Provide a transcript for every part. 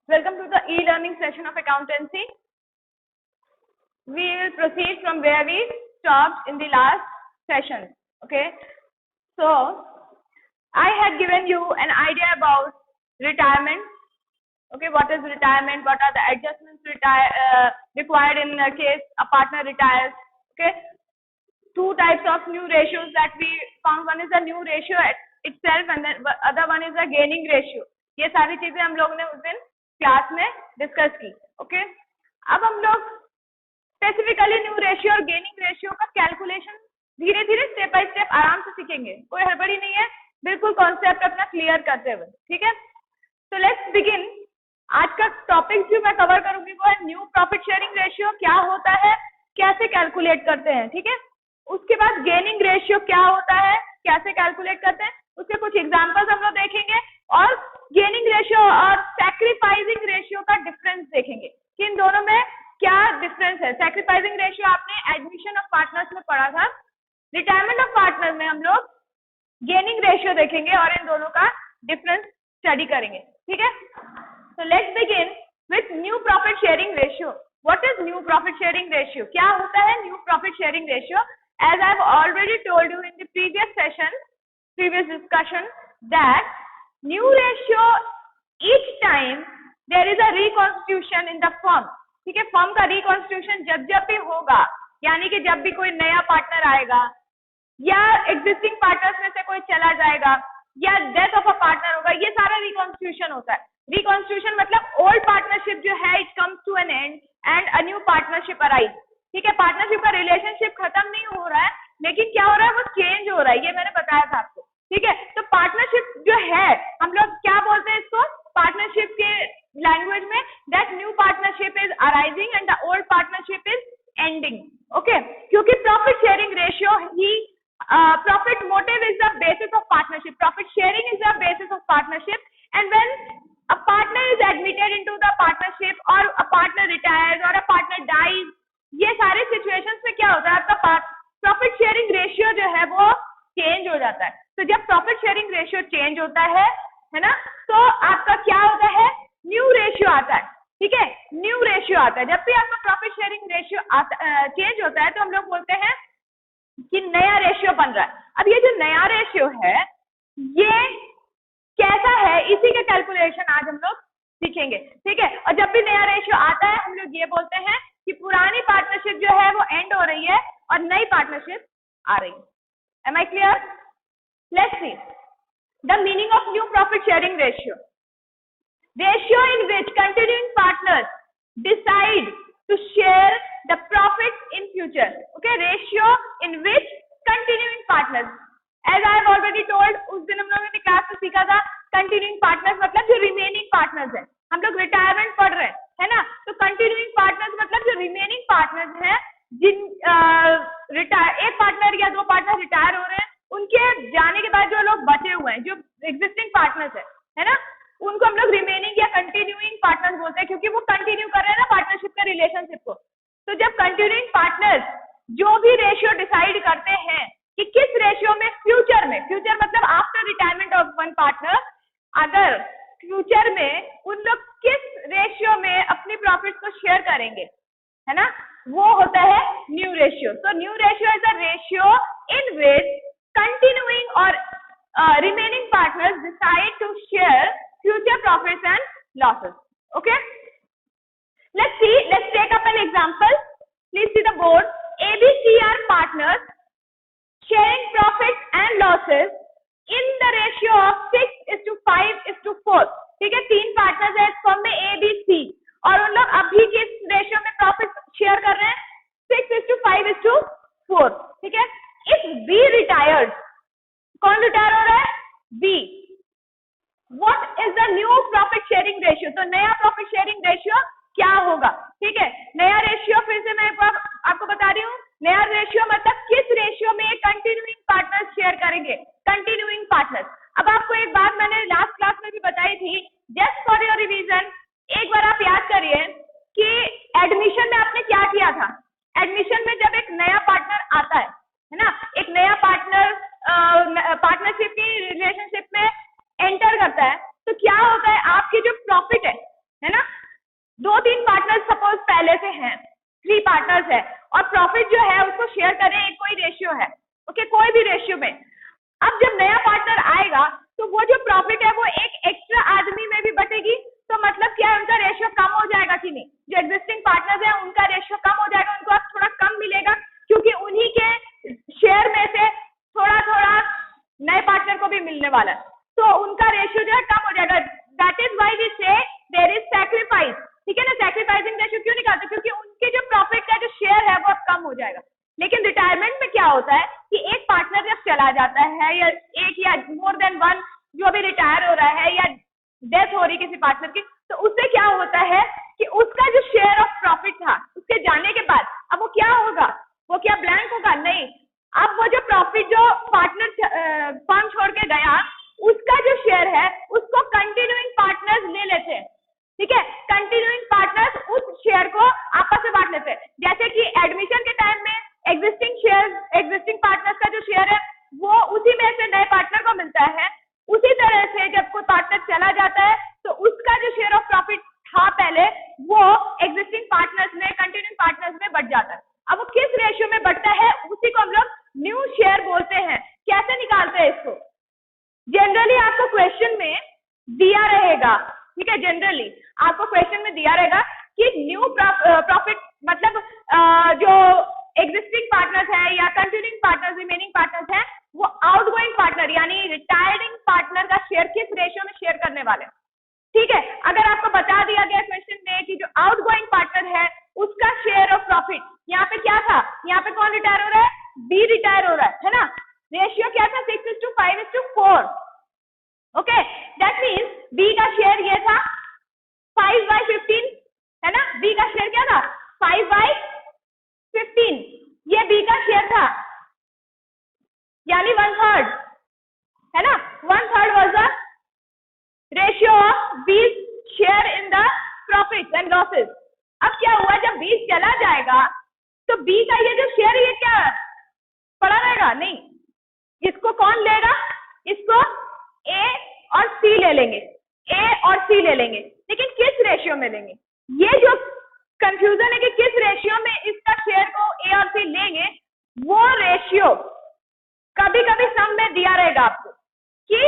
Welcome to the e-learning session of accountancy. We will proceed from where we stopped in the last session. Okay. So, I had given you an idea about retirement. Okay, what is retirement? What are the adjustments required in case a partner retires? Okay. Two types of new ratios that we found. One is the new ratio itself and then other one is the gaining ratio. ये सारी चीजें हम लोग ने उस दिन class में discuss की. ओके, अब हम लोग स्पेसिफिकली न्यू रेशियो और गेनिंग रेशियो का कैलकुलेशन धीरे धीरे स्टेप बाय स्टेप आराम से सीखेंगे. कोई हड़बड़ी नहीं है, बिल्कुल कॉन्सेप्ट अपना क्लियर करते हुए. ठीक है, तो लेट्स बिगिन. आज का टॉपिक जो मैं कवर करूंगी वो है न्यू प्रॉफिट शेयरिंग रेशियो. क्या होता है, कैसे कैलकुलेट करते हैं. ठीक है, उसके बाद गेनिंग रेशियो क्या होता है, कैसे कैलकुलेट करते हैं, उसके कुछ एग्जांपल्स हम लोग देखेंगे और गेनिंग रेशियो और सैक्रिफाइसिंग रेशियो का डिफरेंस देखेंगे कि इन दोनों में क्या डिफरेंस है. सैक्रिफाइसिंग रेशियो आपने एडमिशन ऑफ पार्टनर्स में पढ़ा था. रिटायरमेंट ऑफ पार्टनर्स में हम लोग गेनिंग रेशियो देखेंगे और इन दोनों का डिफरेंस स्टडी करेंगे. ठीक है, so let's begin with new profit sharing ratio. What is new profit sharing ratio? क्या होता है new profit sharing ratio? As I have already told you in the previous discussion that new ratio each time there is a reconstitution in the firm. ठीक है, firm का reconstitution जब भी होगा, यानी कि जब भी कोई नया पार्टनर आएगा या एग्जिस्टिंग पार्टनर्स में से कोई चला जाएगा या डेथ ऑफ अ पार्टनर होगा, ये सारा रिकॉन्स्टिट्यूशन होता है. रिकॉन्स्टिट्यूशन मतलब ओल्ड पार्टनरशिप जो है it comes to an end end a new partnership arise. ठीक है, पार्टनरशिप का रिलेशनशिप खत्म नहीं हो रहा है, लेकिन क्या हो रहा है, वो चेंज हो रहा है. ये मैंने बताया था आपको. ठीक है, तो पार्टनरशिप जो है हम लोग क्या बोलते हैं इसको पार्टनरशिप के लैंग्वेज में, that new partnership is arising and the old partnership is ending. Okay, क्योंकि प्रॉफिट शेयरिंग रेशियो ही profit motive is the basis of partnership. Profit sharing is the basis of partnership, and when a partner is admitted into the partnership or a partner retires or a partner dies, ये सारे situations में क्या होता है, आपका profit sharing ratio जो है वो चेंज हो जाता है. तो जब profit sharing ratio चेंज होता है ना, तो आपका क्या होता है, न्यू रेशियो आता है. ठीक है, न्यू रेशियो आता है. जब भी आपका प्रॉफिट शेयरिंग रेशियो चेंज होता है तो हम लोग बोलते हैं कि नया रेशियो बन रहा है. अब ये जो नया रेशियो है ये कैसा है, इसी का कैलकुलेशन आज हम लोग सीखेंगे. ठीक है, और जब भी नया रेशियो आता है हम लोग ये बोलते हैं कि पुरानी पार्टनरशिप जो है वो एंड हो रही है और नई पार्टनरशिप आ रही है. Am I clear? Let's see the meaning of new profit sharing ratio. Ratio in which continuing partners decide to share the profits in future. Okay, ratio in which continuing partners, as I have already told, उस दिन हम लोगों ने class में सीखा था continuing partners मतलब जो remaining partners हैं. हम लोग रिटायरमेंट पढ़ रहे हैं, है ना, तो continuing partners मतलब जो remaining partners हैं, जिन एक पार्टनर या दो पार्टनर रिटायर हो रहे हैं, उनके जाने के बाद जो लोग बचे हुए हैं, जो एग्जिस्टिंग पार्टनर्स है ना, उनको हम लोग रिमेनिंग या कंटिन्यूइंग पार्टनर्स बोलते हैं, क्योंकि वो कंटिन्यू कर रहे हैं ना पार्टनरशिप का रिलेशनशिप को. तो जब कंटिन्यूइंग पार्टनर्स जो भी रेशियो डिसाइड करते हैं कि किस रेशियो में फ्यूचर मतलब after retirement of one partner, अगर फ्यूचर में उन लोग किस रेशियो में अपनी प्रॉफिट को शेयर करेंगे, है ना, वो होता है न्यू रेशियो. तो new ratio is a ratio in which continuing और remaining partners decide to share future profits and losses. Okay, let's take up an example. Please see the board. ABC are partners sharing profits and losses in the ratio of 6:5:4. ठीक है, तीन partners है इस firm में ABC और उन लोग अभी किस रेशियो में प्रॉफिट शेयर कर रहे हैं, 6:5:4. ठीक है, if B retired, कौन रिटायर हो रहा है, B. What is the new profit sharing ratio? तो नया प्रॉफिट शेयरिंग रेशियो क्या होगा. ठीक है, नया रेशियो फिर से मैं आपको बता रही हूँ, नया रेशियो मतलब किस रेशियो में कंटिन्यूइंग पार्टनर्स शेयर करेंगे, कंटिन्यूइंग पार्टनर्स. अब आपको एक बात मैंने लास्ट क्लास में भी बताई थी, जस्ट फॉर योर रिवीजन, एक बार आप याद करिए कि एडमिशन में आपने क्या किया था. एडमिशन में जब एक नया पार्टनर आता है ना, एक नया पार्टनर पार्टनरशिप की रिलेशनशिप में एंटर करता है, तो क्या होता है, आपकी जो प्रॉफिट है ना, पार्टनर्स है और प्रॉफिट जो है उसको शेयर करें एक कोई रेशियो है, ओके, कोई भी रेशियो में। अब जब नया पार्टनर आएगा तो वो जो प्रॉफिट है वो एक एक्स्ट्रा आदमी में भी बटेगी, तो मतलब क्या है, उनका रेशियो कम हो जाएगा कि नहीं? जो एग्जिस्टिंग पार्टनर्स है उनका रेशियो कम हो जाएगा, उनको अब थोड़ा कम मिलेगा क्योंकि उन्हीं के शेयर में से थोड़ा थोड़ा नए पार्टनर को भी मिलने वाला है, तो उनका रेशियो जो है कम हो जाएगा। दैट इज व्हाई वी से देयर इज सैक्रिफाइस, ठीक है ना? सैक्रिफाइसिंग रेशियो क्यों निकालते? क्योंकि उनके जो प्रॉफिट का जो शेयर है वो अब कम हो जाएगा। लेकिन रिटायरमेंट में क्या होता है कि एक पार्टनर जब चला जाता है या एक या मोर देन वन जो भी रिटायर हो रहा है या डेथ हो रही किसी पार्टनर की, तो उससे क्या होता है कि उसका जो शेयर ऑफ प्रॉफिट था उसके जाने के बाद अब वो क्या होगा? वो क्या ब्लैंक होगा? नहीं, अब वो जो प्रॉफिट जो पार्टनर फर्म छोड़ के गया उसका जो शेयर है उसको कंटिन्यूइंग पार्टनर्स ले लेते हैं, ठीक है? कंटिन्यूइंग पार्टनर्स उस शेयर को आपस में बांट लेते हैं। जैसे कि एडमिशन के टाइम में एग्जिस्टिंग पार्टनर्स का जो शेयर है वो उसी में से नए पार्टनर को मिलता है, उसी तरह से जब कोई पार्टनर चला जाता है तो उसका जो शेयर ऑफ प्रॉफिट था पहले वो एग्जिस्टिंग पार्टनर्स में कंटिन्यूइंग पार्टनर्स में बढ़ जाता है। अब वो किस रेशियो में बढ़ता है उसी को हम लोग न्यू शेयर बोलते हैं। कैसे निकालते हैं इसको? जनरली आपको क्वेश्चन में दिया रहेगा, ठीक है, जनरली आपको क्वेश्चन में दिया रहेगा कि न्यू प्रॉफिट मतलब जो एग्जिस्टिंग पार्टनर्स है या कंटिन्यूइंग पार्टनर्स रिमेनिंग पार्टनर्स है वो आउटगोइंग पार्टनर यानी रिटायरिंग पार्टनर का शेयर किस रेशियो में शेयर करने वाले हैं, ठीक है? अगर आपको बता दिया गया क्वेश्चन में कि जो आउटगोइंग पार्टनर है उसका शेयर ऑफ प्रॉफिट, यहाँ पे क्या था? यहाँ पे कौन रिटायर हो रहा है? बी रिटायर हो रहा है ना? रेशियो क्या था? 6:5:4, ओके। दैट मीन्स बी का शेयर ये था 5/15, है ना? बी का शेयर क्या था? 5/15, ये बी का शेयर था यानी 1/3, है ना? 1/3 was the ratio of B's share in the profits and losses। अब क्या हुआ, जब B चला जाएगा तो B का ये जो शेयर ये क्या पड़ा रहेगा? नहीं, इसको कौन लेगा? इसको A और C ले लेंगे, A और C ले लेंगे, लेकिन किस रेशियो में लेंगे? ये जो कंफ्यूजन है कि किस रेशियो में इसका शेयर को A और C लेंगे, वो रेशियो कभी कभी सम में दिया रहेगा आपको कि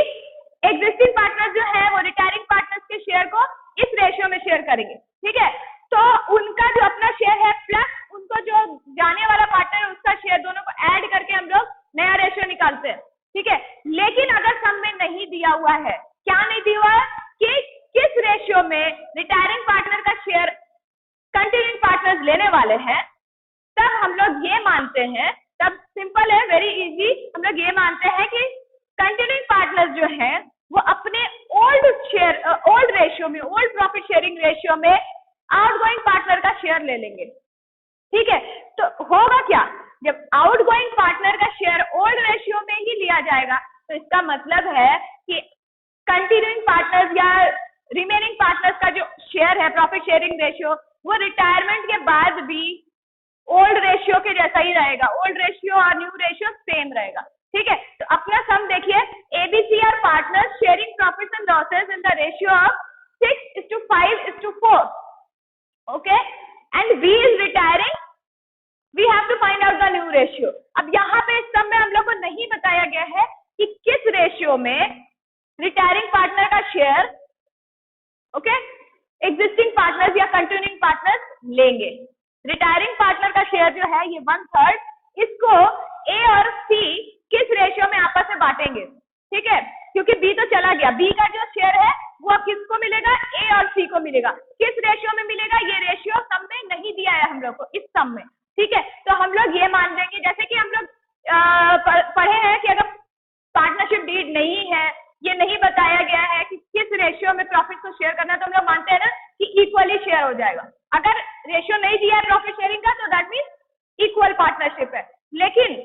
एग्जिस्टिंग पार्टनर जो है वो रिटायरिंग पार्टनर्स के शेयर को इस रेशियो में शेयर करेंगे, ठीक है? तो उनका जो अपना शेयर है प्लस उनको जो जाने वाला पार्टनर है उसका शेयर, दोनों को ऐड करके हम लोग नया रेशियो निकालते हैं, ठीक है? लेकिन अगर सम में नहीं दिया हुआ है, क्या नहीं दिया हुआ है कि किस रेशियो में रिटायरिंग पार्टनर का शेयर कंटिन्यूइंग पार्टनर्स लेने वाले हैं, तब हम लोग ये मानते हैं, तब सिंपल है, वेरी इजी, हम लोग ये मानते हैं कि कंटिन्यूइंग पार्टनर्स जो है वो अपने ओल्ड रेशियो में, ओल्ड प्रॉफिट शेयरिंग रेशियो में आउटगोइंग पार्टनर का शेयर ले लेंगे, ठीक है? तो होगा क्या, जब आउटगोइंग पार्टनर का शेयर ओल्ड रेशियो में ही लिया जाएगा तो इसका मतलब है कि कंटिन्यूइंग पार्टनर्स या रिमेनिंग पार्टनर्स का जो शेयर है प्रॉफिट शेयरिंग रेशियो वो रिटायरमेंट के बाद भी ओल्ड रेशियो के जैसा ही रहेगा, ओल्ड रेशियो और न्यू रेशियो सेम रहेगा, ठीक है? तो अपना सम देखिए, ABC are partners sharing profits and losses in the ratio of 6:5:4, okay, and B is retiring, we have to find out the new ratio. अब यहाँ पे इस सम में हम लोग को नहीं बताया गया है कि किस रेशियो में रिटायरिंग पार्टनर का शेयर, ओके, एग्जिस्टिंग पार्टनर्स या कंटिन्यूइंग पार्टनर्स लेंगे। रिटायरिंग पार्टनर का शेयर जो है ये 1/3, इसको A और C किस रेशियो में आपस में बांटेंगे, ठीक है? क्योंकि B तो चला गया, B का जो शेयर है वो किसको मिलेगा? A और C को मिलेगा। किस रेशियो में मिलेगा? ये रेशियो सम में नहीं दिया है हम लोग को इस सम में, ठीक है? तो हम लोग ये मान लेंगे, जैसे कि हम लोग पढ़े हैं कि अगर पार्टनरशिप डीड नहीं है, ये नहीं बताया गया है कि किस रेशियो में प्रॉफिट को शेयर करना है, तो हम लोग मानते हैं ना कि इक्वली शेयर हो जाएगा। अगर रेशियो नहीं दिया है प्रॉफिट शेयरिंग का तो दैट मीन्स इक्वल पार्टनरशिप है, लेकिन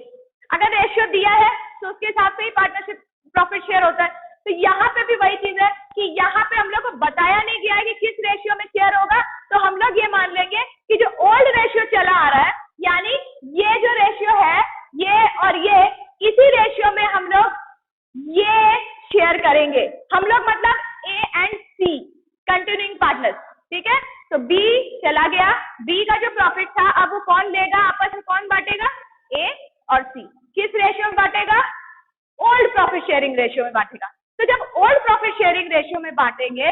अगर रेशियो दिया है तो उसके हिसाब से ही पार्टनरशिप प्रॉफिट शेयर होता है। तो यहाँ पे भी वही चीज है कि यहाँ पे हम लोग को बताया नहीं गया है कि किस रेशियो में शेयर होगा, तो हम लोग ये मान लेंगे कि जो ओल्ड रेशियो चला आ रहा है, यानी ये जो रेशियो है ये और ये, इसी रेशियो में हम लोग ये शेयर करेंगे। हम लोग मतलब A and C continuing partners, ठीक है? तो बी चला गया, बी का जो प्रॉफिट था अब वो कौन लेगा, आपस में कौन बांटेगा, ए और सी। किस रेशियो में बांटेगा, ओल्ड प्रॉफिट शेयरिंग रेशियो में बांटेगा। तो जब ओल्ड प्रॉफिट शेयरिंग रेशियो में बांटेंगे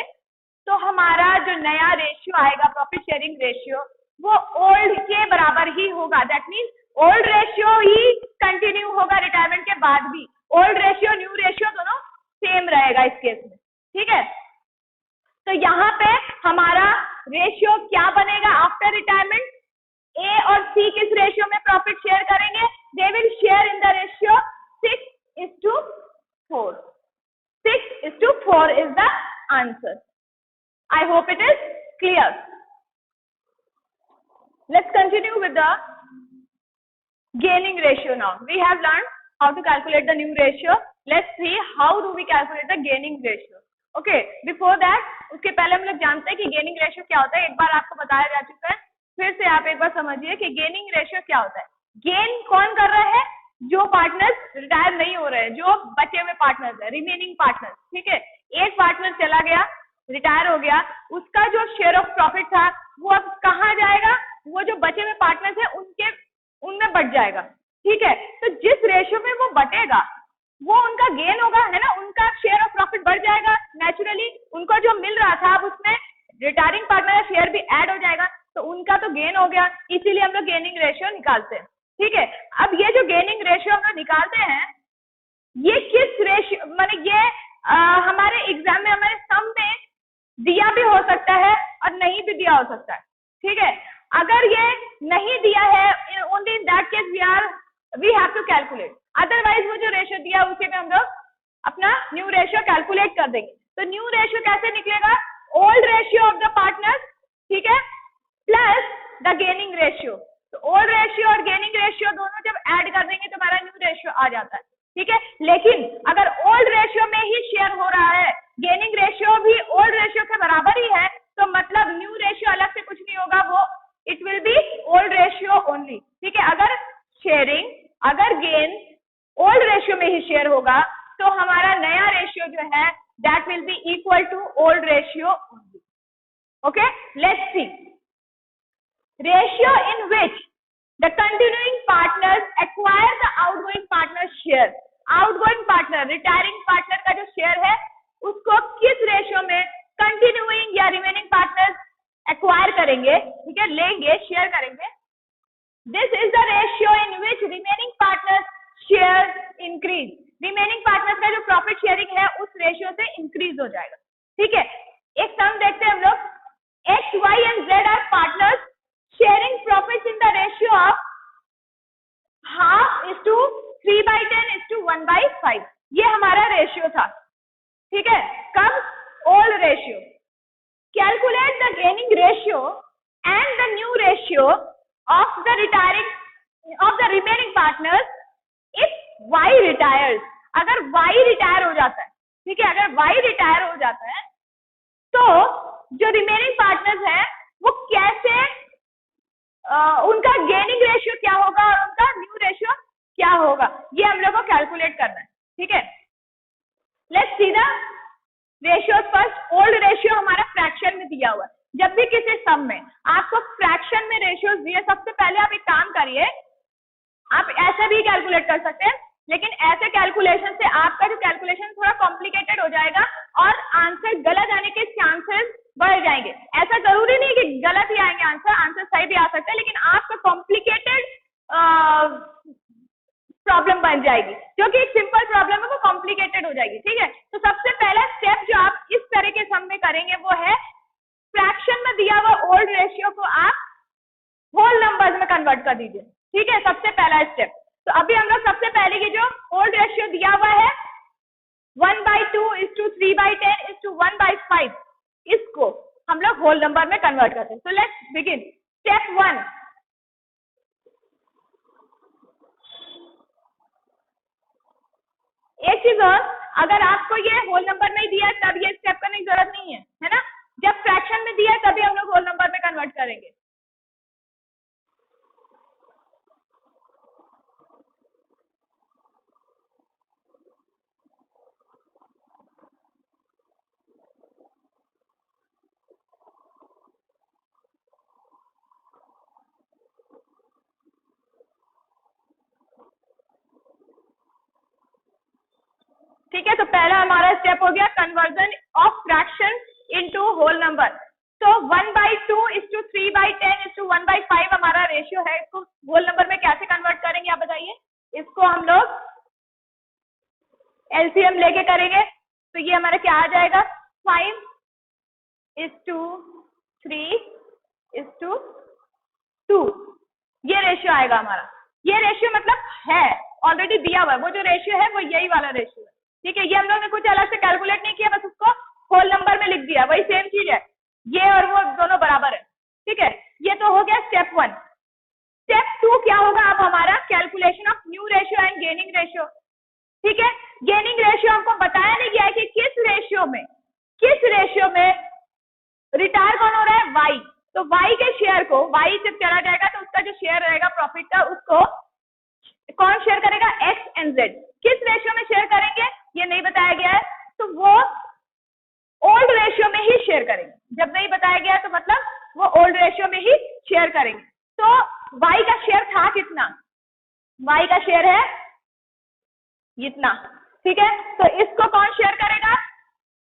तो हमारा जो नया रेशियो आएगा प्रॉफिट शेयरिंग रेशियो वो ओल्ड के बराबर ही होगा। That means old ratio he continue होगा रिटायरमेंट के बाद भी। ओल्ड रेशियो न्यू रेशियो दोनों सेम रहेगा इस केस में, ठीक है। तो यहाँ पे हमारा रेशियो क्या बनेगा आफ्टर रिटायरमेंट, ए और सी किस रेशियो में प्रॉफिट शेयर करेंगे, they will share in the ratio 6:4। 6:4 is the answer. I hope it is clear. Let's continue with the gaining ratio now. We have learned how to calculate the new ratio. Let's see how do we calculate the gaining ratio. Okay, before that, उसके पहले हम लोग जानते हैं कि gaining ratio क्या होता है। एक बार आपको बताया जा चुका है, फिर से आप एक बार समझिए कि गेनिंग रेशियो क्या होता है। गेन कौन कर रहा है, जो पार्टनर्स रिटायर नहीं हो रहे हैं, जो बचे हुए पार्टनर्स है, रिमेनिंग पार्टनर्स, ठीक है। एक पार्टनर चला गया, रिटायर हो गया, उसका जो शेयर ऑफ प्रॉफिट था वो अब कहाँ जाएगा, वो जो बचे हुए पार्टनर्स है उनमें बट जाएगा, ठीक है। तो जिस रेशियो में वो बटेगा वो उनका गेन होगा, है ना, उनका शेयर ऑफ प्रॉफिट बढ़ जाएगा नेचुरली। उनको जो मिल रहा था अब उसमें रिटायरिंग पार्टनर शेयर भी ऐड हो जाएगा, तो उनका तो गेन हो गया। इसीलिए हम लोग गेनिंग रेशियो निकालते हैं, ठीक है। अब ये जो गेनिंग रेशियो हम लोग निकालते हैं ये किस रेशियो, माने ये हमारे एग्जाम में हमारे सम में दिया भी हो सकता है और नहीं भी दिया हो सकता है, ठीक है। अगर ये नहीं दिया है, only in that case we have to calculate. Otherwise वो जो रेशियो दिया है उसी में हम लोग अपना न्यू रेशियो कैलकुलेट कर देंगे। तो न्यू रेशियो कैसे निकलेगा, old ratio of the partner, ठीक है, प्लस द गेनिंग रेशियो। तो ओल्ड रेशियो और गेनिंग रेशियो दोनों जब ऐड कर देंगे तो हमारा न्यू रेशियो आ जाता है, ठीक है। लेकिन अगर ओल्ड रेशियो में ही शेयर हो रहा है, गेनिंग रेशियो भी ओल्ड रेशियो के बराबर ही है, तो मतलब न्यू रेशियो अलग से कुछ नहीं होगा, वो it will be old ratio only, ठीक है। अगर शेयरिंग, अगर गेन ओल्ड रेशियो में ही शेयर होगा तो हमारा नया रेशियो जो है that will be equal to old ratio only. Okay, let's see ratio in which the continuing partners acquire the outgoing partner share. Outgoing partner, retiring partner का जो share है उसको किस रेशियो में कंटिन्यूइंग या रिमेनिंग पार्टनर्स एक्वायर करेंगे, ठीक है, लेंगे, शेयर करेंगे। This is the ratio in which remaining partners share increase. Remaining partners का जो प्रॉफिट शेयरिंग है उस रेशियो से इंक्रीज हो जाएगा, ठीक है। एक सम देखते हैं हम लोग, X, Y and Z are partners sharing profits in the ratio of 1/2:3/10 1/5। ये हमारा रेशियो था, ठीक है। कब, old ratio. Calculate the gaining ratio and the new ratio of the remaining partners if Y retires. अगर वाई रिटायर हो जाता है, ठीक है, अगर वाई रिटायर हो जाता है तो जो रिमेनिंग पार्टनर्स हैं वो कैसे, उनका गेनिंग रेशियो क्या होगा और उनका न्यू रेशियो क्या होगा, ये हम लोग को कैलकुलेट करना है, ठीक है। Let's see the ratio first. Old ratio हमारा फ्रैक्शन में दिया हुआ है। जब भी किसी सम में आपको फ्रैक्शन में रेशियोज दिए, सबसे पहले आप एक काम करिए, आप ऐसे भी कैलकुलेट कर सकते हैं, लेकिन ऐसे कैलकुलेशन से आपका जो कैलकुलेशन थोड़ा कॉम्प्लिकेटेड हो जाएगा और आंसर गलत आने के चांसेस बढ़ जाएंगे। ऐसा जरूरी नहीं कि गलत ही आएंगे आंसर सही भी आ सकता है, लेकिन आपका कॉम्प्लिकेटेड प्रॉब्लम बन जाएगी, जो कि एक सिंपल प्रॉब्लम है वो कॉम्प्लिकेटेड हो जाएगी, ठीक है। तो सबसे पहला स्टेप जो आप इस तरह के सम में करेंगे वो है फ्रैक्शन में दिया हुआ ओल्ड रेशियो को आप होल नंबर्स में कन्वर्ट कर दीजिए, ठीक है, सबसे पहला स्टेप। तो अभी हम लोग सबसे पहले की जो ओल्ड रेशियो दिया हुआ है 1/2:3/10 1/5, इसको हम लोग होल नंबर में कन्वर्ट करते हैं। So let's begin. स्टेप 1, एक चीज और, अगर आपको ये होल नंबर में दिया है तब ये स्टेप करने की जरूरत नहीं है ना। जब फ्रैक्शन में दिया है तभी हम लोग होल नंबर में कन्वर्ट करेंगे। ठीक है, तो पहला हमारा स्टेप हो गया conversion of fraction into whole number. तो 1/2:3/10:1/5 हमारा रेशियो है, इसको होल नंबर में कैसे कन्वर्ट करेंगे आप बताइए। इसको हम लोग एलसीएम लेके करेंगे, तो ये हमारा क्या आ जाएगा 5:3:2 ये रेशियो आएगा हमारा। ये रेशियो मतलब है ऑलरेडी दिया हुआ है, वो जो रेशियो है वो यही वाला रेशियो है। ठीक है, ये हम लोग ने कुछ अलग से कैलकुलेट नहीं किया, बस उसको होल नंबर में लिख दिया, वही सेम चीज है, ये और वो दोनों बराबर है। ठीक है, ये तो हो गया स्टेप 1। स्टेप 2 क्या होगा अब हमारा calculation of new ratio and gaining ratio. ठीक है, गेनिंग रेशियो हमको बताया नहीं गया है कि किस रेशियो में रिटायर कौन हो रहा है, वाई। तो वाई के शेयर को, वाई जब चला जाएगा तो उसका जो शेयर रहेगा प्रॉफिट का, उसको कौन शेयर करेगा, एक्स एंड जेड। किस रेशियो में शेयर करेंगे ये नहीं बताया गया है, तो वो ओल्ड रेशियो में ही शेयर करेंगे। जब नहीं बताया गया तो मतलब वो ओल्ड रेशियो में ही शेयर करेंगे। तो वाई का शेयर था कितना, वाई का शेयर है इतना। ठीक है, तो इसको कौन शेयर करेगा,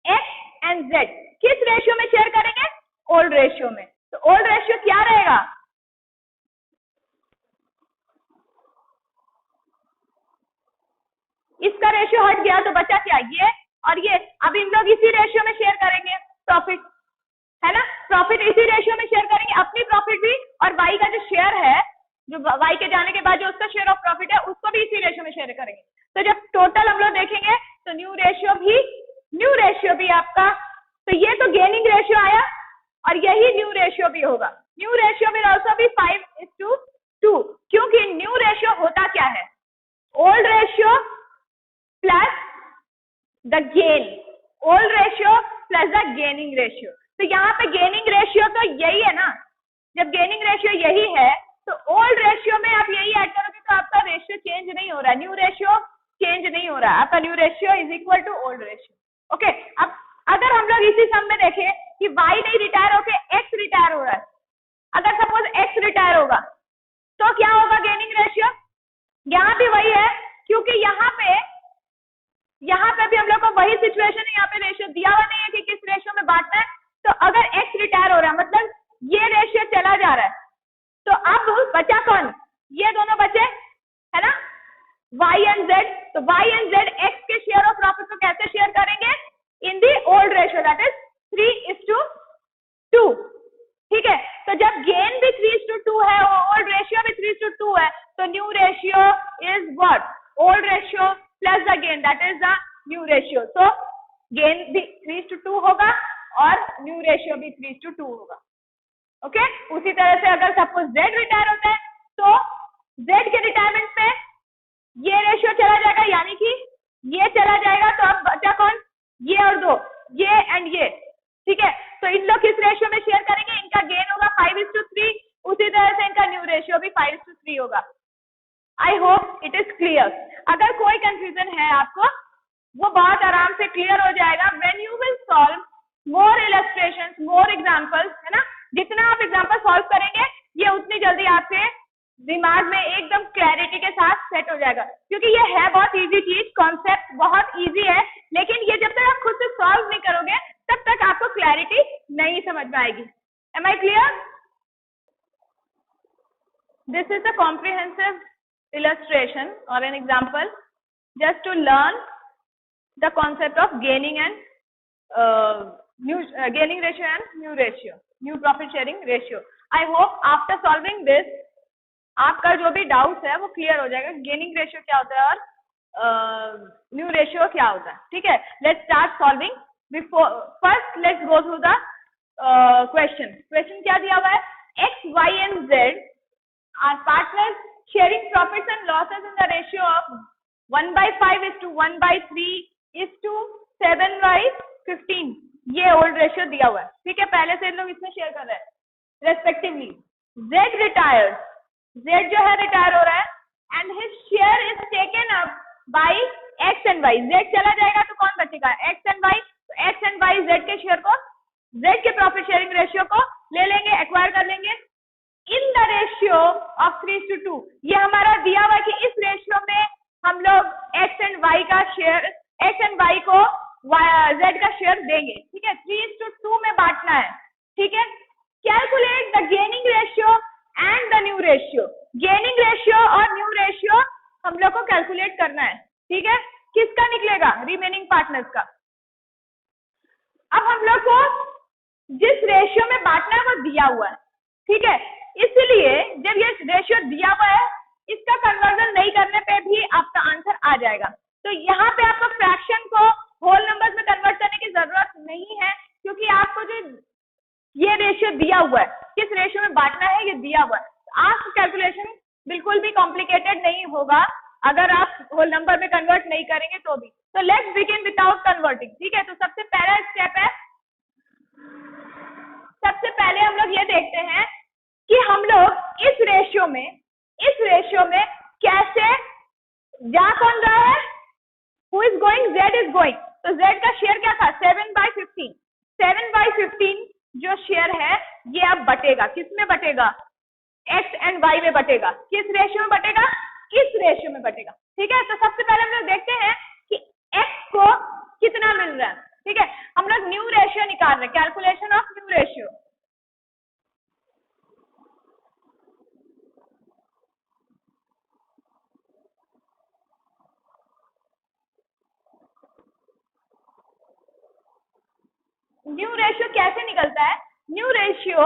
एक्स एंड जेड। किस रेशियो में शेयर करेंगे, ओल्ड रेशियो में। तो ओल्ड रेशियो क्या रहेगा, इसका रेशियो हट गया तो बचा क्या, ये और ये। अब इन लोग इसी रेशियो में शेयर करेंगे प्रॉफिट, है ना, प्रॉफिट इसी रेशियो में शेयर करेंगे, अपनी प्रॉफिट भी और वाई का जो शेयर है, जो वाई के जाने के बाद जो उसका शेयर ऑफ प्रॉफिट है, उसको भी इसी रेशियो में शेयर करेंगे। तो जब टोटल हम लोग देखेंगे तो न्यू रेशियो भी आपका, तो ये तो गेनिंग रेशियो आया और यही न्यू रेशियो भी होगा। New ratio will also be 5:2, क्योंकि न्यू रेशियो होता क्या है, old ratio plus the gain, old ratio plus the gaining ratio. तो यहाँ पे गेनिंग रेशियो तो यही है ना, जब गेनिंग रेशियो यही है तो ओल्ड रेशियो में आप यही ऐड करोगे तो आपका रेशियो चेंज नहीं हो रहा है, न्यू रेशियो चेंज नहीं हो रहा है, आपका new ratio is equal to old ratio. Okay, अब अगर हम लोग इसी सम में देखें कि वाई नहीं रिटायर होके एक्स रिटायर हो रहा है, अगर सपोज एक्स रिटायर होगा तो क्या होगा गेनिंग रेशियो, यहाँ भी वही है, क्योंकि यहाँ पे भी हम लोग को वही सिचुएशन है, यहाँ पे रेशियो दिया हुआ नहीं है कि किस रेशियो में बांटना है। तो अगर एक्स रिटायर हो रहा है मतलब ये रेशियो चला जा रहा है, तो अब बचा कौन, ये दोनों बचे, है ना, वाई एंड जेड। तो वाई एंड जेड एक्स के शेयर ऑफ प्रॉफिट को कैसे शेयर करेंगे, in the old ratio, that is 3:2। ठीक है, तो जब गेन भी 3:2 है और ओल्ड रेशियो भी 3:2 है, तो new ratio is what, old ratio plus the gain, that is the new ratio. तो गेन भी 3:2 होगा और न्यू रेशियो भी 3:2 होगा। ओके, उसी तरह से अगर सपोज जेड रिटायर होता है तो जेड के रिटायरमेंट पे ये रेशियो चला जाएगा, यानी कि ये चला जाएगा, तो अब बचा कौन, ये और दो, ये एंड ये। ठीक है, तो इन लोग किस रेशियो में शेयर करेंगे, इनका गेन होगा 5:3, उसी तरह से इनका न्यू रेशियो भी 5:3 होगा। I hope it is clear. अगर कोई कंफ्यूजन है आपको, वो बहुत आराम से क्लियर हो जाएगा when you will solve more illustrations, more examples, है ना। जितना आप एग्जांपल सॉल्व करेंगे ये उतनी जल्दी आपके दिमाग में एकदम क्लैरिटी के साथ सेट हो जाएगा, क्योंकि ये है बहुत इजी चीज, कॉन्सेप्ट बहुत इजी है, लेकिन ये जब तक आप खुद से सॉल्व नहीं करोगे तब तक आपको क्लैरिटी नहीं समझ में आएगी। Am I clear? This is a comprehensive illustration or an example just to learn the concept of gaining and gaining ratio and new ratio, new profit sharing ratio. I hope after solving this आपका जो भी doubt है वो clear हो जाएगा, gaining ratio क्या होता है और न्यू रेशियो क्या होता है। ठीक है, let's start solving. Before first let's go through the question क्या दिया हुआ है, X Y and Z are partners sharing profits and losses in the ratio of 1/5:1/3:7/15। ये ओल्ड रेशियो दिया हुआ है। ठीक है, पहले से लोग इसमें शेयर कर रहे हैं रेस्पेक्टिवली। जेड रिटायर्स, जेड जो है रिटायर हो रहा है and his share is taken up by X and Y. Z चला जाएगा तो कौन बचेगा, एक्स एंड वाई। तो एक्स एंड वाई जेड के शेयर को, जेड के प्रॉफिट शेयरिंग रेशियो को ले लेंगे, एक्वायर कर लेंगे इन द रेशियो ऑफ 3:2। ये हमारा दिया हुआ कि इस रेशियो में हम लोग एक्स एंड वाई का शेयर, एक्स एंड वाई को जेड का शेयर देंगे, ठीक है। 3:2 में बांटना है, ठीक है। Calculate the gaining ratio and the new ratio. Gaining ratio और न्यू रेशियो हम लोग को कैलकुलेट करना है, ठीक है। किसका निकलेगा? रिमेनिंग पार्टनर्स का। अब हम लोग को जिस रेशियो में बांटना है वो दिया हुआ है, ठीक है। इसलिए जब ये रेशियो दिया हुआ है, इसका कन्वर्जन नहीं करने पे भी आपका आंसर आ जाएगा। तो यहाँ पे आपको फ्रैक्शन को होल नंबर्स में कन्वर्ट करने की जरूरत नहीं है, क्योंकि आपको जो ये रेशियो दिया हुआ है, किस रेशियो में बांटना है ये दिया हुआ है। आपका कैलकुलेशन बिल्कुल भी कॉम्प्लिकेटेड नहीं होगा अगर आप होल नंबर में कन्वर्ट नहीं करेंगे तो भी। तो लेट्स बिगिन विदाउट कन्वर्टिंग, ठीक है। तो सबसे पहला स्टेप है, सबसे पहले हम लोग ये देखते हैं कि हम लोग इस रेशियो में कैसे जा कौन रहा है, who is going, Z is going. तो जेड का शेयर क्या था? 7/15। 7/15 जो शेयर है ये अब बटेगा, किस में बटेगा? एक्स एंड वाई में बटेगा। किस रेशियो में बटेगा? इस रेशियो में बटेगा, ठीक है। तो सबसे पहले हम लोग देखते हैं कि एक्स को कितना मिल रहा है, ठीक है। हम लोग न्यू रेशियो निकाल रहे हैं, calculation of new ratio. New ratio कैसे निकलता है? न्यू रेशियो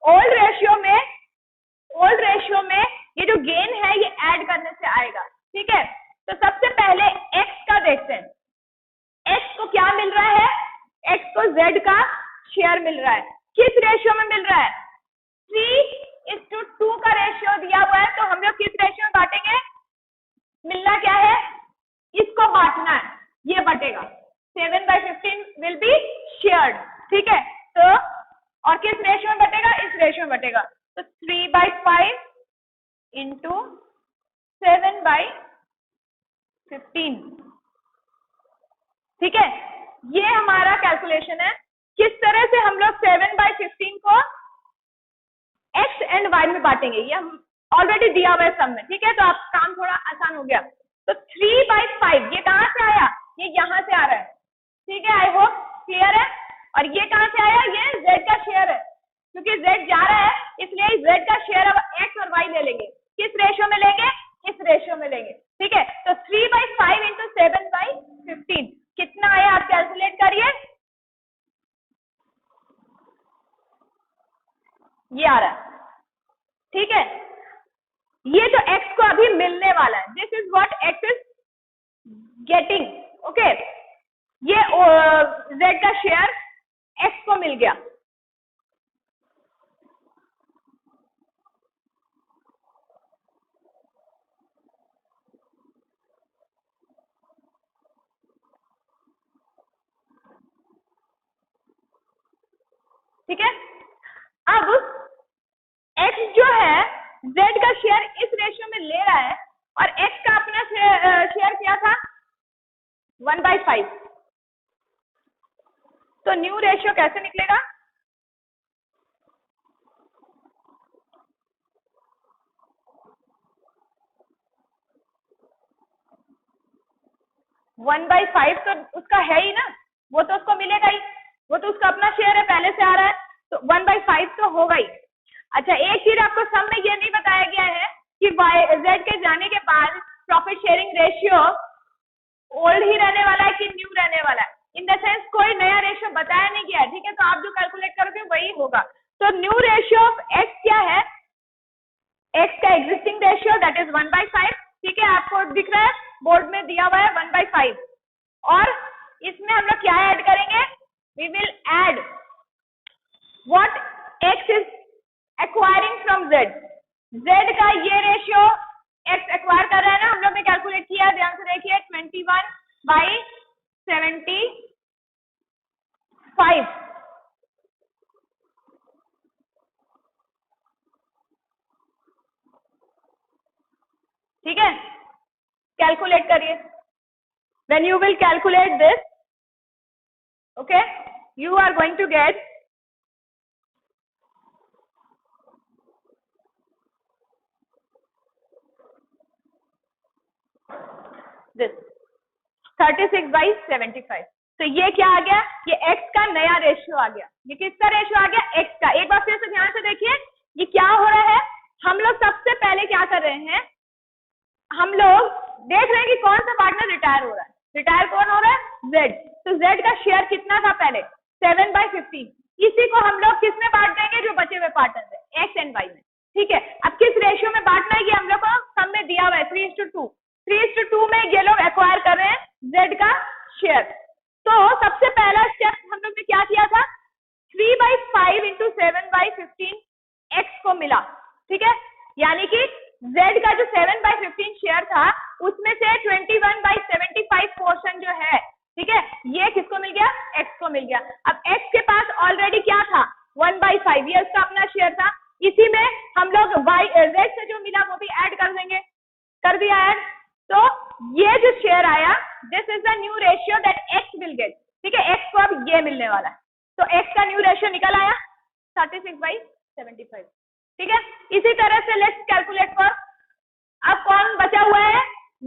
ओल्ड रेशियो में ये जो गेन है ये ऐड करने से आएगा, ठीक है। तो सबसे पहले एक्स का देखते हैं। एक्स को क्या मिल रहा है? एक्स को जेड का शेयर मिल रहा है। किस रेशियो में मिल रहा है? 3:2 का रेशियो दिया हुआ है। तो हम लोग किस रेशियो में बांटेंगे? मिलना क्या है? इसको बांटना है, ये बटेगा। 7/15 विल बी शेयर्ड, ठीक है। तो और किस रेशियो में बटेगा? इस रेशियो में बटेगा। तो 3/5 इंटू 7/15, ठीक है। ये हमारा कैलकुलेशन है। किस तरह से हम लोग 7/15 को एक्स एंड वाई में बांटेंगे, ये हम ऑलरेडी दिया हुआ है सब में, ठीक है। तो आप काम थोड़ा आसान हो गया। तो 3/5 ये कहां से आया? ये यहां से आ रहा है, ठीक है। आई होप क्लियर है। और ये कहां से आया? ये जेड का शेयर है, क्योंकि जेड जा रहा है इसलिए जेड का शेयर अब एक्स और वाई ले लेंगे। किस रेशियो में लेंगे? इस रेशियो में लेंगे, ठीक है। तो 3/5 इंटू 7/15 कितना आया? आप कैलकुलेट करिए। ये आ रहा है, ठीक है। ये जो x को अभी मिलने वाला है, this is what x is getting, okay. ये z का शेयर x को मिल गया, ठीक है। अब x जो है z का शेयर इस रेशियो में ले रहा है और x का अपना शेयर क्या था? 1/5। तो न्यू रेशियो कैसे निकलेगा? वन बाई फाइव तो उसका है ही ना, वो तो उसको मिलेगा ही, वो तो उसका अपना शेयर है, पहले से आ रहा है, तो 1/5 तो होगा ही। अच्छा, एक चीज आपको सब में ये नहीं बताया गया है कि जेड के जाने के बाद प्रॉफिट शेयरिंग रेशियो ओल्ड ही रहने वाला है कि न्यू रहने वाला है। इन द सेंस कोई नया रेशियो बताया नहीं गया है, ठीक है। तो आप जो कैलकुलेट करोगे वही होगा। तो न्यू रेशियो ऑफ एक्स क्या है? एक्स का एग्जिस्टिंग रेशियो दैट इज 1/5, ठीक है। आपको दिख रहा है बोर्ड में दिया हुआ है 1/5। और इसमें हम लोग क्या ऐड करेंगे? We will add what X is acquiring from Z. Z का ये रेशियो एक्स एक्वायर कर रहा है ना, हम लोग ने कैलकुलेट किया, ध्यान से देखिए, 21/75, ठीक है। कैलकुलेट करिए। When you will calculate this, okay, you are going to get this. 36/75। तो ये क्या आ गया, ये x का नया रेशियो आ गया। ये किसका रेशियो आ गया, x का। एक बार फिर से ध्यान से देखिए ये क्या हो रहा है। हम लोग सबसे पहले क्या कर रहे हैं, हम लोग देख रहे हैं कि कौन सा पार्टनर रिटायर हो रहा है। रिटायर कौन हो रहा है, z। तो z का शेयर कितना था पहले, 7/15। इसी को हम लोग किस में बांट देंगे, जो बचे हुए पार्टनर है x एंड y में। ठीक है, अब किस रेशियो में बांटना है, ये हम लोग को सम में दिया हुआ है 3:2। 3:2 में ये लोग एक्वायर कर रहे हैं z का शेयर। तो सबसे पहला स्टेप हम लोग ने क्या किया था, 3/5 × 7/15 x को मिला। ठीक है, यानी कि z का जो 7/15 शेयर था उसमें से 21/75 पोर्शन जो है, ठीक है, ये किसको मिल गया, x को मिल गया। अब x के पास ऑलरेडी क्या था, 1/5, ये उसका अपना शेयर था। इसी में हम लोग z से जो मिला वो भी ऐड कर देंगे, कर दिया ऐड। तो ये जो शेयर आया, this is the new ratio that x will get. ठीक है, x को अब ये मिलने वाला है। तो x का न्यू रेशियो निकल आया 36/75। ठीक है, इसी तरह से लेट्स कैलकुलेट फॉर, अब कौन बचा हुआ है,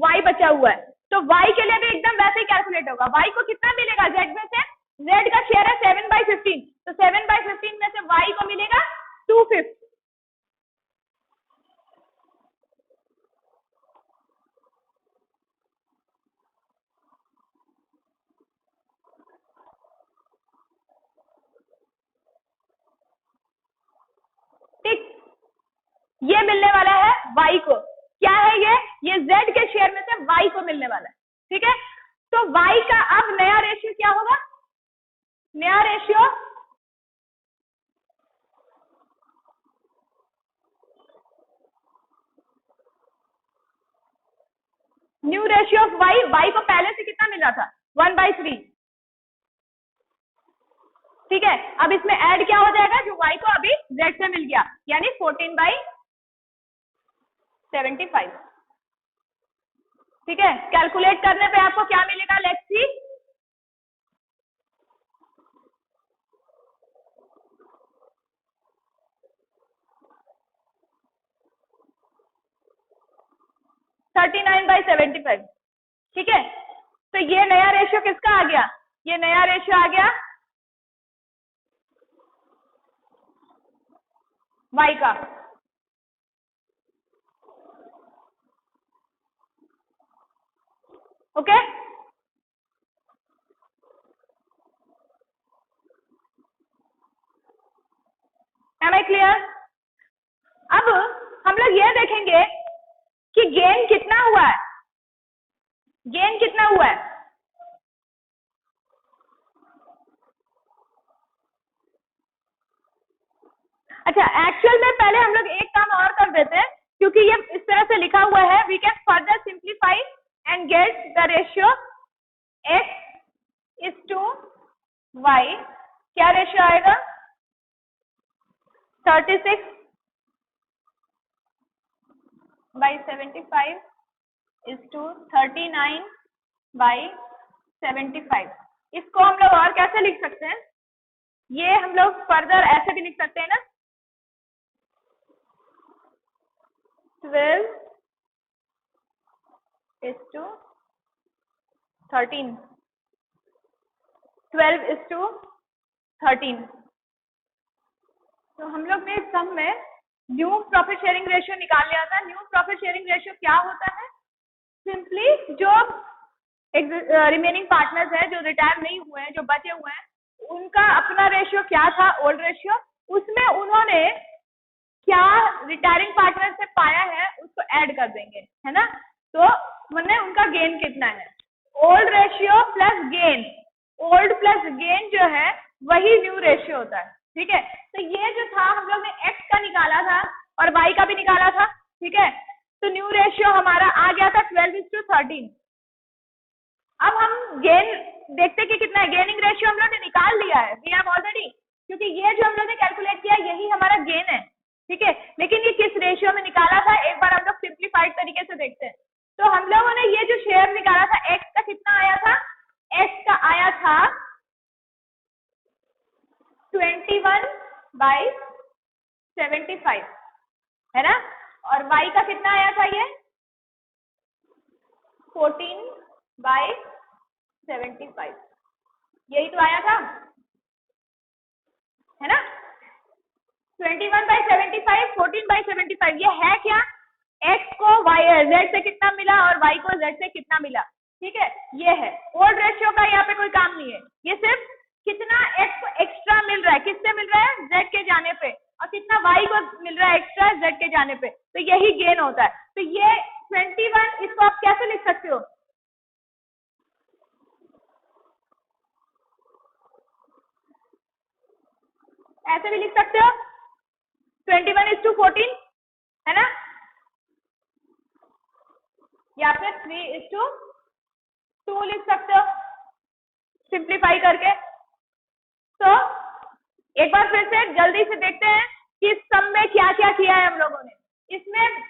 y बचा हुआ है। तो y के लिए भी एकदम वैसे ही कैलकुलेट होगा। y को कितना मिलेगा, z में से, z का शेयर है 7/15, तो 7/15 में से y को मिलेगा 2/5। ठीक, ये मिलने वाला है y को। क्या है ये z के शेयर में से y को मिलने वाला है। ठीक है, तो y का अब नया रेशियो क्या होगा, नया ratio new ratio of y को पहले से कितना मिला था, 1/3। ठीक है, अब इसमें ऐड क्या हो जाएगा, जो y को अभी z से मिल गया, यानी 14/75। ठीक है, कैलकुलेट करने पे आपको क्या मिलेगा, लेट्स सी। (39/75). ठीक है, तो ये नया रेशियो किसका आ गया, ये नया रेशियो आ गया y का। Okay, am I clear. अब हम लोग ये देखेंगे कि गेन कितना हुआ है, गेन कितना हुआ है। अच्छा, एक्चुअल में पहले हम लोग एक काम और कर देते हैं, क्योंकि ये इस तरह से लिखा हुआ है, we can further simplify and get the ratio x:y। क्या रेशियो आएगा, 36/75 39/75। इसको हम लोग और कैसे लिख सकते हैं, ये हम लोग फर्दर ऐसे भी लिख सकते हैं ना, 12:13, 12:13। तो हम लोग ने इस सम में न्यू प्रॉफिट शेयरिंग रेशियो निकाल लिया था। न्यू प्रॉफिट शेयरिंग रेशियो क्या होता है, सिंपली जो रिमेनिंग पार्टनर्स हैं, जो रिटायर नहीं हुए हैं, जो बचे हुए हैं, उनका अपना रेशियो क्या था, ओल्ड रेशियो, उसमें उन्होंने क्या रिटायरिंग पार्टनर से पाया है उसको ऐड कर देंगे, है ना। तो मैंने उनका गेन कितना है, old ratio plus gain, old plus gain जो है वही न्यू रेशियो होता है। ठीक है, तो ये जो था हम लोग ने x का निकाला था और y का भी निकाला था। ठीक है, तो न्यू रेशियो हमारा आ गया था 12:13। अब हम गेन देखते कि कितना है, गेनिंग रेशियो हम लोग ने निकाल लिया है, वी हैव ऑलरेडी, क्योंकि ये जो हम लोग ने कैलकुलेट किया यही हमारा गेन है। ठीक है, लेकिन ये किस रेशियो में निकाला था, एक बार हम लोग सिंप्लीफाइड तरीके से देखते हैं। तो हम लोगों ने ये जो शेयर निकाला था, x का कितना आया था, x का आया था 21/75, है ना, और y का कितना आया था, ये 14/75। 75, यही तो आया था, है ना? 21/75, 14/75, ये है क्या? x को z से कितना मिला और y को z से कितना मिला, ठीक है, ये है। ओल्ड रेशियो का यहाँ पे कोई काम नहीं है, ये सिर्फ कितना x को एक्स्ट्रा मिल रहा है, किससे मिल रहा है? z के जाने पे, और कितना y को मिल रहा है एक्स्ट्रा z के जाने पे, तो यही गेन होता है। तो ये 21, इसको आप कैसे लिख सकते हो? ऐसे भी लिख सकते हो, 21:14, है ना, या फिर 3:2 लिख सकते हो सिंप्लीफाई करके। तो एक बार फिर से जल्दी से देखते हैं कि सम में क्या क्या किया है हम लोगों ने। इसमें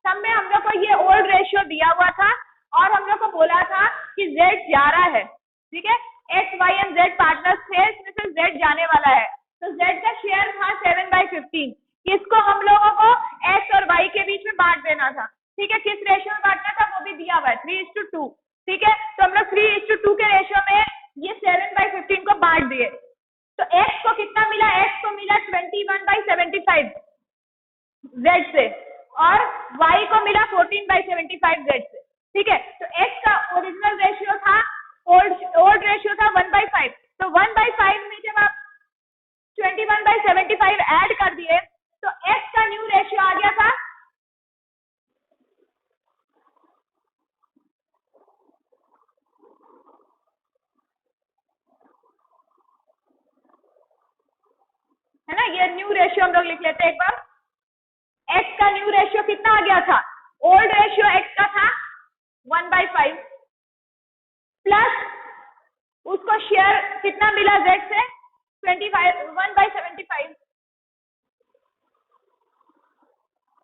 सम में हम लोग को ये ओल्ड रेशियो दिया हुआ था और हम लोग को बोला था कि z जा रहा है, ठीक है, x, y and z partners थे, इसमें से z जाने वाला है, तो z का शेयर था 7/15। इसको हम लोगों को x और y के बीच में बांट देना था, ठीक है, किस रेशियो में बांटना था वो भी दिया हुआ है, 3:2, ठीक है। तो हम लोग 3:2 के रेशियो में ये 7/15 को बांट दिए, तो x को कितना मिला? x को मिला 21/75 z से, और y को मिला 14/75 z से, ठीक है। तो x का ओरिजिनल रेशियो था, ओल्ड रेशियो था 1/5, तो 1/5 में जब आप 21/75 ऐड कर दिए तो x का न्यू रेशियो आ गया था, है ना, ये न्यू रेशियो हम लोग लिख लेते हैं एक बार। x का न्यू रेशियो कितना आ गया था? ओल्ड रेशियो x का था 1/5 प्लस उसको शेयर कितना मिला z से? 1/75।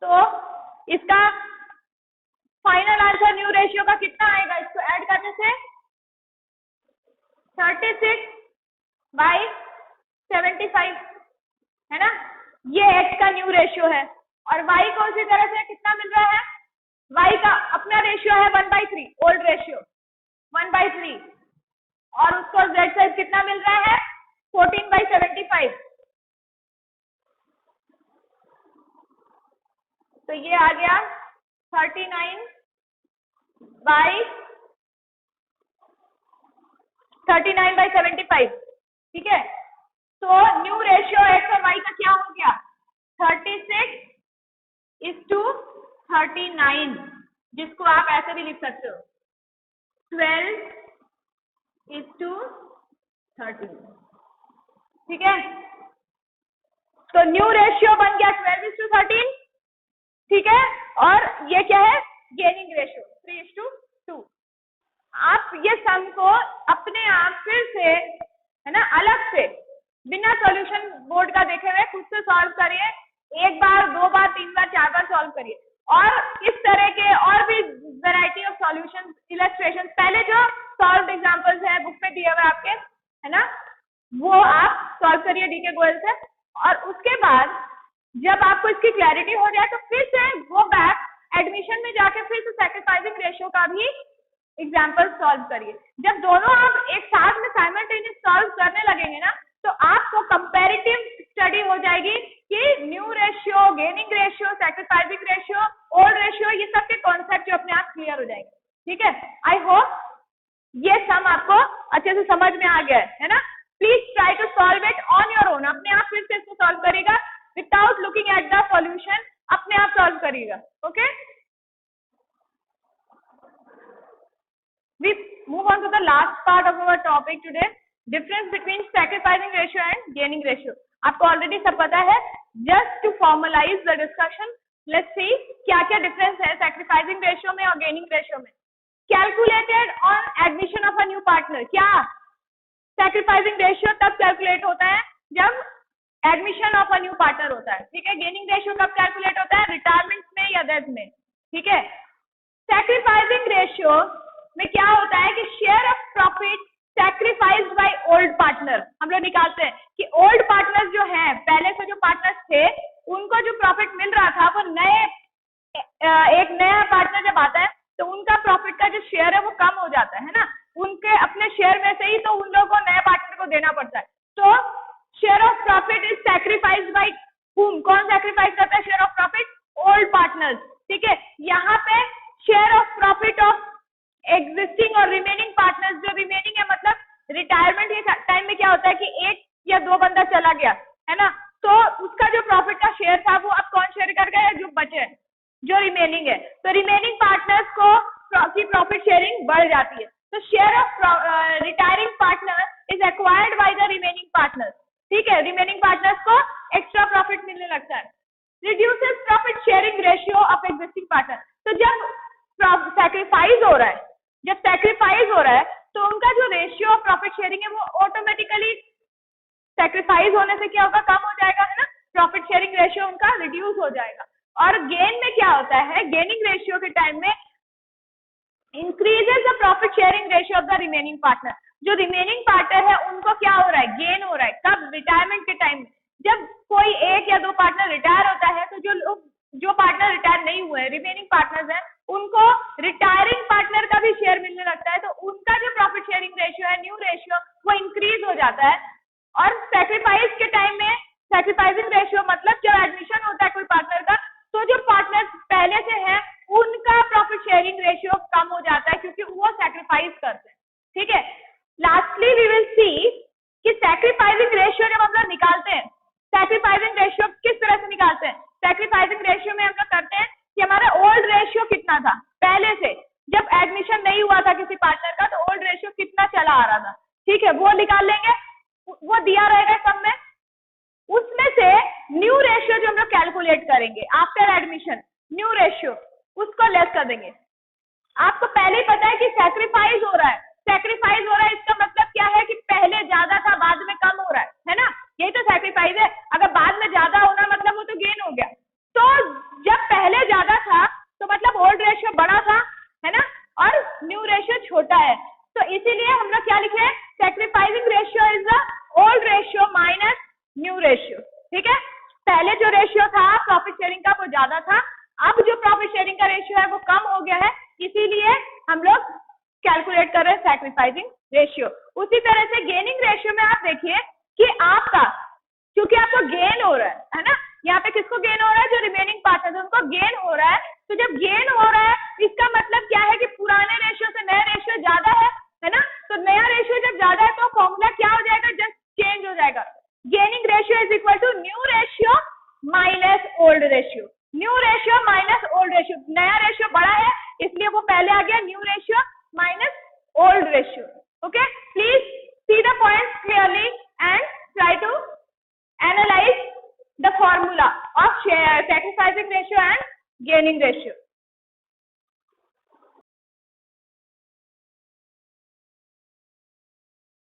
तो इसका फाइनल आंसर न्यू रेशियो का कितना आएगा? इसको ऐड करने से 36/75, है ना, ये x का न्यू रेशियो है। और y को उसी तरह से कितना मिल रहा है? y का अपना रेशियो है 1/3, ओल्ड रेशियो 1/3, और उसको z से कितना मिल रहा है? 14/75। तो ये आ गया 39/75, ठीक है। तो न्यू रेशियो x और y का क्या हो गया? 36:39, जिसको आप ऐसे भी लिख सकते हो 12:13, ठीक है। तो न्यू रेशियो बन गया 12:13, ठीक है, और ये क्या है? Gaining ratio 3:2। आप ये सम को अपने आप फिर से, है ना, अलग से बिना सॉल्यूशन बोर्ड का देखे हुए खुद से सॉल्व करिए, एक बार, 2 बार, 3 बार, 4 बार सॉल्व करिए, और इस तरह के और भी वैरायटी ऑफ सॉल्यूशन, इलस्ट्रेशन, पहले जो सॉल्व एग्जांपल्स है बुक में दिए हुए आपके, है ना, वो आप सॉल्व करिए डीके गोयल से, और उसके बाद जब आपको इसकी क्लैरिटी हो जाए तो फिर से गो बैक एडमिशन में जाके फिर से सैक्रिफाइसिंग रेशियो का भी एग्जाम्पल सॉल्व करिए। जब दोनों आप एक साथ में साइमल्टेनियस सॉल्व करने लगेंगे ना, तो आपको कंपैरेटिव स्टडी हो जाएगी कि new ratio, gaining ratio, sacrificing ratio, old ratio, ये सब के कॉन्सेप्ट जो अपने आप क्लियर हो जाएंगे, ठीक है। आई होप ये सम आपको अच्छे से समझ में आ गया है ना। Please try to solve it on your own, अपने आप फिर से इसको सॉल्व करिएगा without looking at the solution, अपने आप सॉल्व करिएगा, okay. We move on to the last part of our topic today, difference between sacrificing ratio and gaining ratio. आपको ऑलरेडी सब पता है, just to formalize the discussion, let's see क्या क्या difference है sacrificing ratio में और gaining ratio में। Calculated on admission of a new partner, क्या sacrificing ratio तब calculate होता है जब admission of a new partner होता है, ठीक है। gaining ratio कब calculate होता है? retirement में या death में, ठीक है। sacrificing ratio में क्या होता है कि share of profit sacrificed by old partner हम लोग निकालते हैं कि ओल्ड पार्टनर्स जो हैं, पहले से जो पार्टनर्स थे, उनको जो प्रॉफिट मिल रहा था वो एक नया पार्टनर जब आता है तो उनका प्रॉफिट का जो शेयर है वो कम हो जाता है ना, उनके अपने शेयर उन लोगों को नए पार्टनर को देना पड़ता है। तो share of profit is sacrificed by whom? कौन सैक्रिफाइस करता है share of profit? Old partners. ठीक है, यहाँ पे share of profit of existing और रिमेनिंग पार्टनर्स, जो रिमेनिंग है मतलब रिटायरमेंट के टाइम में क्या होता है कि एक या दो बंदा चला गया है ना, तो उसका जो प्रॉफिट का शेयर था वो अब कौन शेयर कर गया? जो बचे हैं, जो रिमेनिंग है। तो रिमेनिंग पार्टनर्स को प्रॉफिट शेयरिंग बढ़ जाती है। तो share of retiring partner is acquired by the remaining partners. ठीक है, रिमेनिंग पार्टनर्स को एक्स्ट्रा प्रॉफिट मिलने लगता है। Reduces profit sharing ratio of existing partner. तो जब सैक्रिफाइस हो रहा है, तो उनका जो रेशियो ऑफ प्रॉफिट शेयरिंग है वो ऑटोमेटिकली सैक्रिफाइस होने से क्या होगा? कम हो जाएगा, है ना। प्रॉफिट शेयरिंग रेशियो उनका रिड्यूस हो जाएगा। और गेन में क्या होता है? गेनिंग रेशियो के टाइम में increases the profit sharing ratio of the remaining partner. जो रिमेनिंग पार्टनर है उनको क्या हो रहा है? गेन हो रहा है। कब? रिटायरमेंट के टाइम में। जब कोई एक या दो पार्टनर रिटायर होता है तो जो पार्टनर रिटायर नहीं हुए हैं, रिमेनिंग पार्टनर्स हैं, उनको रिटायरिंग पार्टनर का भी शेयर मिलने लगता है। तो उनका जो प्रॉफिट शेयरिंग रेशियो है, न्यू रेशियो, वो इंक्रीज हो जाता है। और सैक्रिफाइस के टाइम में सैक्रिफाइसिंग रेशियो मतलब जब एडमिशन होता है कोई पार्टनर का, तो जो पार्टनर पहले से है उनका प्रॉफिट शेयरिंग रेशियो कम हो जाता है क्योंकि वो सैक्रिफाइस करते हैं। ठीक है, लास्टली वी विल सी कि सैक्रिफाइसिंग रेशियो जब हम लोग निकालते हैं, सैक्रिफाइसिंग रेशियो किस तरह से निकालते हैं? सैक्रिफाइसिंग रेशियो में हम लोग करते हैं कि हमारा ओल्ड रेशियो कितना था पहले से, जब एडमिशन नहीं हुआ था किसी पार्टनर का, तो ओल्ड रेशियो कितना चला आ रहा था। ठीक है, वो निकाल लेंगे, वो दिया रहेगा सम में। उसमें से न्यू रेशियो जो हम लोग कैलकुलेट करेंगे आफ्टर एडमिशन, न्यू रेशियो, उसको लेस कर देंगे। आपको पहले ही पता है कि सैक्रिफाइस हो रहा है, इसका मतलब क्या है कि पहले ज्यादा था बाद में कम हो रहा है ना। यही तो सैक्रिफाइस है। अगर बाद में ज्यादा होना मतलब वो तो गेन हो गया। तो जब पहले ज्यादा था तो मतलब ओल्ड रेशियो बड़ा था, है ना, और न्यू रेशियो छोटा है। तो इसीलिए हम लोग क्या लिखे? Sacrificing ratio is the old ratio minus new ratio. ठीक है, पहले जो रेशियो था प्रॉफिट शेयरिंग का वो ज्यादा था, अब जो प्रॉफिट शेयरिंग का रेशियो है वो कम हो गया है, इसीलिए हम लोग कैलकुलेट कर रहे हैं सैक्रिफाइसिंग रेशियो। उसी तरह से गेनिंग रेशियो में आप देखिए कि आपका, क्योंकि आपको गेन हो रहा है ना, यहाँ पे किसको गेन हो रहा है? जो रिमेनिंग पार्टनर है उनको गेन हो रहा है। तो जब गेन हो रहा है इसका मतलब क्या है कि पुराने रेशियो से नया रेशियो ज्यादा है ना। तो नया रेशियो जब ज्यादा है तो फॉर्मूला क्या हो जाएगा? जस्ट चेंज हो जाएगा। Gaining ratio is equal to new ratio minus old ratio. New ratio minus old ratio, नया रेशियो बड़ा है इसलिए वो पहले आ गया, new ratio minus old ratio. Okay, please see the points clearly and try to analyse the formula of sacrificing ratio and gaining ratio.